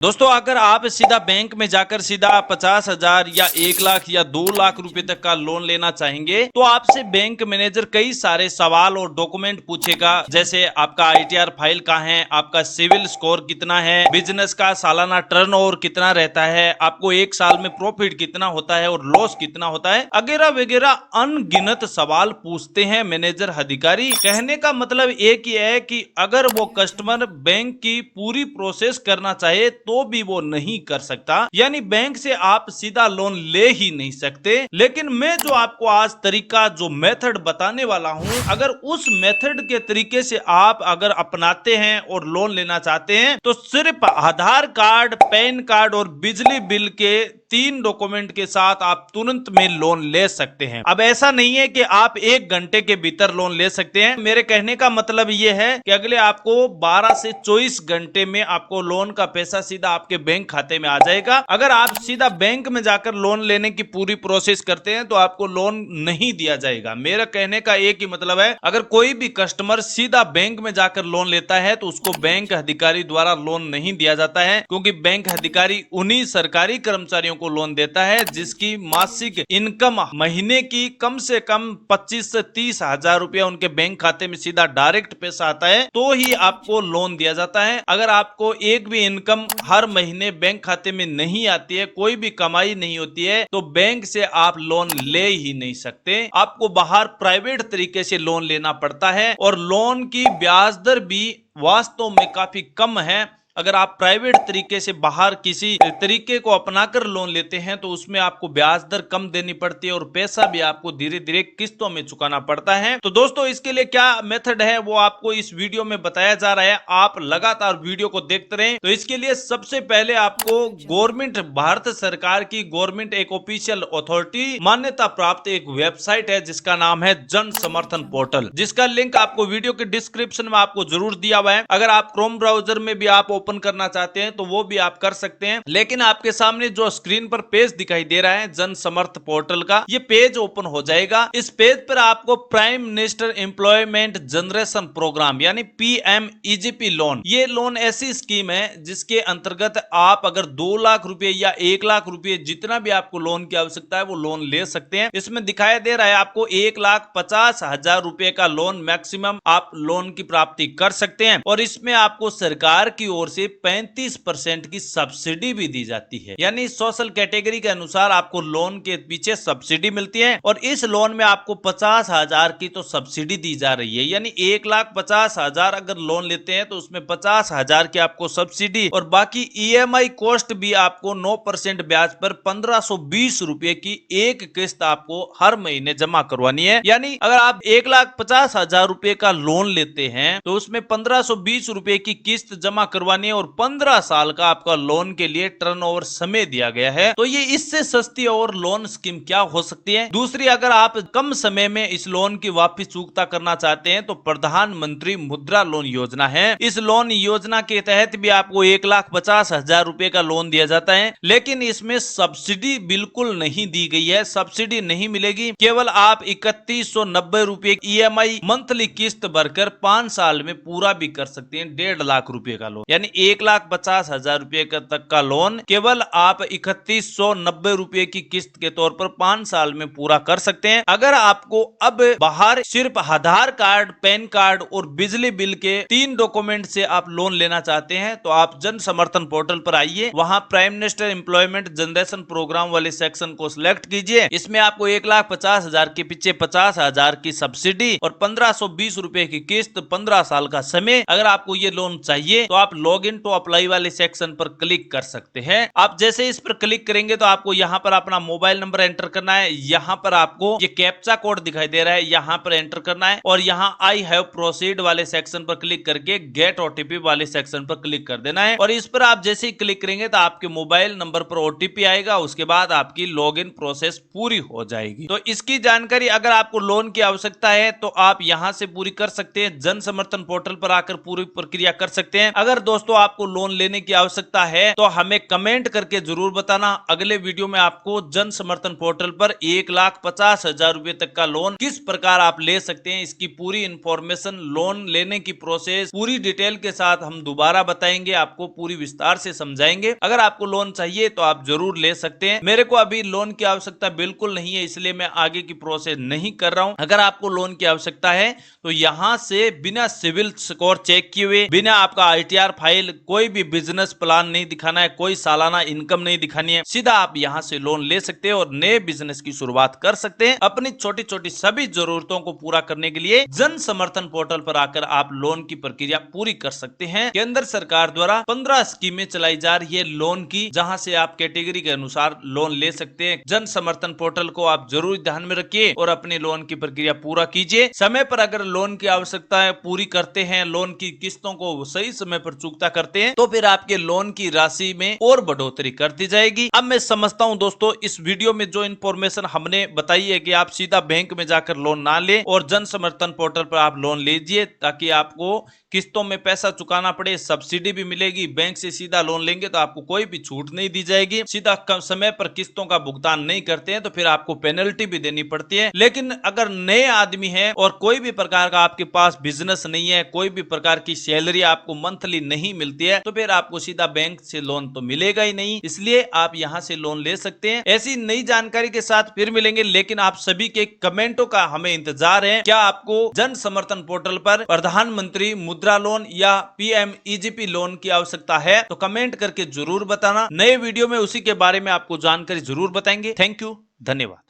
दोस्तों, अगर आप सीधा बैंक में जाकर सीधा 50,000 या 1 लाख या 2 लाख रुपए तक का लोन लेना चाहेंगे तो आपसे बैंक मैनेजर कई सारे सवाल और डॉक्यूमेंट पूछेगा, जैसे आपका आईटीआर फाइल कहाँ है, आपका सिविल स्कोर कितना है, बिजनेस का सालाना टर्नओवर कितना रहता है, आपको एक साल में प्रॉफिट कितना होता है और लॉस कितना होता है, वगैरह वगैरह अनगिनत सवाल पूछते हैं मैनेजर अधिकारी। कहने का मतलब एक ही है कि अगर वो कस्टमर बैंक की पूरी प्रोसेस करना चाहे तो भी वो नहीं कर सकता, यानी बैंक से आप सीधा लोन ले ही नहीं सकते। लेकिन मैं जो आपको आज तरीका, जो मेथड बताने वाला हूं, अगर उस मेथड के तरीके से आप अगर अपनाते हैं और लोन लेना चाहते हैं तो सिर्फ आधार कार्ड, पैन कार्ड और बिजली बिल के 3 डॉक्यूमेंट के साथ आप तुरंत में लोन ले सकते हैं। अब ऐसा नहीं है कि आप 1 घंटे के भीतर लोन ले सकते हैं। मेरे कहने का मतलब यह है कि अगले आपको 12 से 24 घंटे में आपको लोन का पैसा सीधा आपके बैंक खाते में आ जाएगा। अगर आप सीधा बैंक में जाकर लोन लेने की पूरी प्रोसेस करते हैं तो आपको लोन नहीं दिया जाएगा। मेरा कहने का एक ही मतलब है, अगर कोई भी कस्टमर सीधा बैंक में जाकर लोन लेता है तो उसको बैंक अधिकारी द्वारा लोन नहीं दिया जाता है, क्योंकि बैंक अधिकारी उन्हीं सरकारी कर्मचारियों को लोन देता है जिसकी मासिक इनकम महीने की कम से कम 25 से 30 हजार रुपया उनके बैंक खाते में सीधा डायरेक्ट पैसा आता है तो ही आपको लोन दिया जाता है। अगर आपको एक भी इनकम हर महीने बैंक खाते में नहीं आती है, कोई भी कमाई नहीं होती है, तो बैंक से आप लोन ले ही नहीं सकते। आपको बाहर प्राइवेट तरीके से लोन लेना पड़ता है और लोन की ब्याज दर भी वास्तव में काफी कम है। अगर आप प्राइवेट तरीके से बाहर किसी तरीके को अपनाकर लोन लेते हैं तो उसमें आपको ब्याज दर कम देनी पड़ती है और पैसा भी आपको धीरे धीरे किस्तों में चुकाना पड़ता है। तो दोस्तों, इसके लिए क्या मेथड है वो आपको इस वीडियो में बताया जा रहा है। आप लगातार वीडियो को देखते रहें। तो इसके लिए सबसे पहले आपको गवर्नमेंट, भारत सरकार की गवर्नमेंट एक ऑफिशियल अथॉरिटी मान्यता प्राप्त एक वेबसाइट है जिसका नाम है जन समर्थन पोर्टल, जिसका लिंक आपको वीडियो के डिस्क्रिप्शन में आपको जरूर दिया हुआ है। अगर आप क्रोम ब्राउजर में भी आप ओपन करना चाहते हैं तो वो भी आप कर सकते हैं। लेकिन आपके सामने जो स्क्रीन पर पेज दिखाई दे रहा है जन समर्थ पोर्टल का, ये पेज ओपन हो जाएगा। इस पेज पर आपको prime minister employment generation programme यानी PMEGP लोन, ये लोन ऐसी स्कीम है जिसके अंतर्गत आप अगर 2 लाख रुपए या 1 लाख रुपए जितना भी आपको लोन की आवश्यकता है वो लोन ले सकते हैं। इसमें दिखाया दे रहा है आपको 1,50,000 रुपए का लोन मैक्सिमम आप लोन की प्राप्ति कर सकते हैं और इसमें आपको सरकार की ओर से 35% की सब्सिडी भी दी जाती है, यानी सोशल कैटेगरी के अनुसार आपको लोन के पीछे सब्सिडी मिलती है। और इस लोन में आपको 50,000 की तो सब्सिडी दी जा रही है, यानी 1,50,000 अगर लोन लेते हैं तो उसमें 50,000 की आपको सब्सिडी और बाकी EMI कॉस्ट भी आपको 9% ब्याज पर 1,520 रुपए की एक किस्त आपको हर महीने जमा करवानी है। यानी अगर आप 1,50,000 रुपए का लोन लेते हैं तो उसमें 1,520 रुपए की किस्त जमा करवानी है और 15 साल का आपका लोन के लिए टर्नओवर समय दिया गया है। तो ये इससे सस्ती और लोन स्कीम क्या हो सकती है। दूसरी, अगर आप कम समय में इस लोन की वापस चुकता करना चाहते हैं तो प्रधानमंत्री मुद्रा लोन योजना है। इस लोन योजना के तहत भी आपको 1,50,000 रुपए का लोन दिया जाता है, लेकिन इसमें सब्सिडी बिल्कुल नहीं दी गई है, सब्सिडी नहीं मिलेगी। केवल आप 3,190 रुपए EMI मंथली किस्त भरकर 5 साल में पूरा भी कर सकते हैं 1.5 लाख रुपए का लोन, यानी 1,50,000 रुपए तक का लोन केवल आप 3,190 रुपए की किस्त के तौर पर 5 साल में पूरा कर सकते हैं। अगर आपको अब बाहर सिर्फ आधार कार्ड, पैन कार्ड और बिजली बिल के 3 डॉक्यूमेंट से आप लोन लेना चाहते हैं तो आप जन समर्थन पोर्टल पर आइए, वहां prime minister employment generation programme वाले सेक्शन को सिलेक्ट कीजिए। इसमें आपको 1,50,000 के पीछे 50,000 की सब्सिडी और 1,520 रुपए की किस्त, 15 साल का समय। अगर आपको ये लोन चाहिए तो आप लॉग इन टू अप्लाई वाले सेक्शन पर क्लिक कर सकते हैं। आप जैसे इस पर क्लिक करेंगे तो आपको यहाँ पर अपना मोबाइल नंबर एंटर करना है। यहाँ पर आपको ये कैप्चा कोड दिखाई दे रहा है, यहाँ पर एंटर करना है और यहाँ आई हैव प्रोसीड वाले सेक्शन पर क्लिक करके गेट OTP वाले सेक्शन पर क्लिक कर देना है। और इस पर आप जैसे ही क्लिक करेंगे तो आपके मोबाइल नंबर पर OTP आएगा, उसके बाद आपकी लॉग इन प्रोसेस पूरी हो जाएगी। तो इसकी जानकारी अगर आपको लोन की आवश्यकता है तो आप यहाँ से पूरी कर सकते हैं, जन समर्थन पोर्टल पर आकर पूरी प्रक्रिया कर सकते हैं। अगर दोस्तों दोस्तों आपको लोन लेने की आवश्यकता है तो हमें कमेंट करके जरूर बताना। अगले वीडियो में आपको जन समर्थन पोर्टल पर 1,50,000 रुपए तक का लोन किस प्रकार आप ले सकते हैं, इसकी पूरी इंफॉर्मेशन, लोन लेने की प्रोसेस पूरी डिटेल के साथ हम दोबारा बताएंगे, आपको पूरी विस्तार से समझाएंगे। अगर आपको लोन चाहिए तो आप जरूर ले सकते हैं। मेरे को अभी लोन की आवश्यकता बिल्कुल नहीं है, इसलिए मैं आगे की प्रोसेस नहीं कर रहा हूं। अगर आपको लोन की आवश्यकता है तो यहां से बिना सिविल स्कोर चेक किए हुए, बिना आपका ITR फाइल, कोई भी बिजनेस प्लान नहीं दिखाना है, कोई सालाना इनकम नहीं दिखानी है, सीधा आप यहां से लोन ले सकते हैं और नए बिजनेस की शुरुआत कर सकते हैं। अपनी छोटी छोटी सभी जरूरतों को पूरा करने के लिए जन समर्थन पोर्टल पर आकर आप लोन की प्रक्रिया पूरी कर सकते हैं। केंद्र सरकार द्वारा 15 स्कीमें चलाई जा रही है लोन की, जहां से आप कैटेगरी के अनुसार लोन ले सकते हैं। जन समर्थन पोर्टल को आप जरूर ध्यान में रखिए और अपने लोन की प्रक्रिया पूरा कीजिए। समय पर अगर लोन की आवश्यकताएं पूरी करते हैं, लोन की किस्तों को सही समय पर चुकता करते हैं, तो फिर आपके लोन की राशि में और बढ़ोतरी कर दी जाएगी। अब मैं समझता हूं दोस्तों, इस वीडियो में जो इंफॉर्मेशन हमने बताई है कि आप सीधा बैंक में जाकर लोन ना लें और जन समर्थन पोर्टल पर आप लोन लीजिए, ताकि आपको किस्तों में पैसा चुकाना पड़े, सब्सिडी भी मिलेगी। बैंक से सीधा लोन लेंगे तो आपको कोई भी छूट नहीं दी जाएगी। सीधा समय पर किस्तों का भुगतान नहीं करते हैं तो फिर आपको पेनल्टी भी देनी पड़ती है। लेकिन अगर नए आदमी है और कोई भी प्रकार का आपके पास बिजनेस नहीं है, कोई भी प्रकार की सैलरी आपको मंथली नहीं मिलती है, तो फिर आपको सीधा बैंक से लोन तो मिलेगा ही नहीं। इसलिए आप यहां से लोन ले सकते हैं। ऐसी नई जानकारी के साथ फिर मिलेंगे, लेकिन आप सभी के कमेंटों का हमें इंतजार है। क्या आपको जन समर्थन पोर्टल पर प्रधानमंत्री मुद्रा लोन या PMEGP लोन की आवश्यकता है तो कमेंट करके जरूर बताना। नए वीडियो में उसी के बारे में आपको जानकारी जरूर बताएंगे। थैंक यू, धन्यवाद।